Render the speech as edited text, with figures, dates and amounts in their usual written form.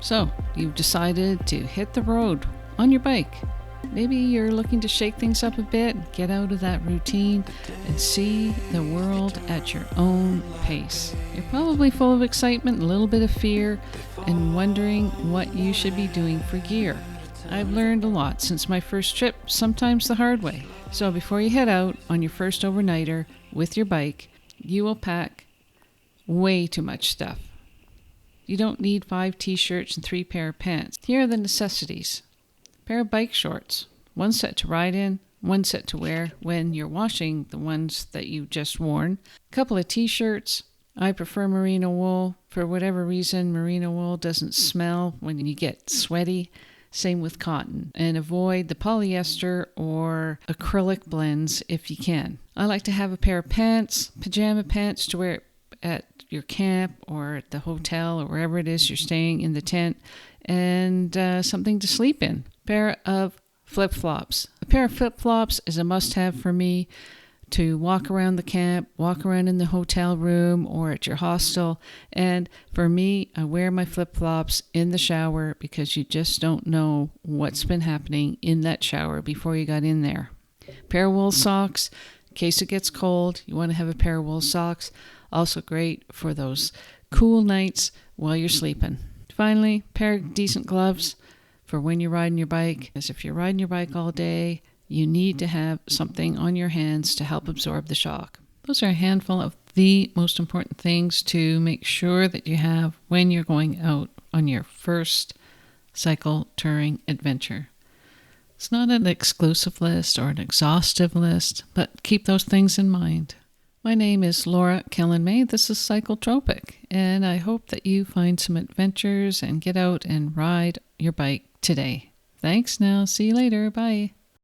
So, you've decided to hit the road on your bike. Maybe you're looking to shake things up a bit, get out of that routine, and see the world at your own pace. You're probably full of excitement, a little bit of fear, and wondering what you should be doing for gear. I've learned a lot since my first trip, sometimes the hard way. So before you head out on your first overnighter with your bike, you will pack way too much stuff. You don't need 5 t-shirts and 3 pair of pants. Here are the necessities. A pair of bike shorts, one set to ride in, one set to wear when you're washing the ones that you just worn. A couple of t-shirts. I prefer merino wool. For whatever reason, merino wool doesn't smell when you get sweaty. Same with cotton. And avoid the polyester or acrylic blends if you can. I like to have a pair of pants, pajama pants to wear at your camp or at the hotel or wherever it is you're staying in the tent, and something to sleep in. Pair of flip-flops. A pair of flip-flops is a must-have for me to walk around the camp, walk around in the hotel room or at your hostel. And for me, I wear my flip-flops in the shower because you just don't know what's been happening in that shower before you got in there. Pair of wool socks. In case it gets cold, you want to have a pair of wool socks. Also great for those cool nights while you're sleeping. Finally, pair of decent gloves for when you're riding your bike. Because if you're riding your bike all day, you need to have something on your hands to help absorb the shock. Those are a handful of the most important things to make sure that you have when you're going out on your first cycle touring adventure. It's not an exclusive list or an exhaustive list, but keep those things in mind. My name is Laura Kellen-May. This is Cyclotropic, and I hope that you find some adventures and get out and ride your bike today. Thanks now. See you later. Bye.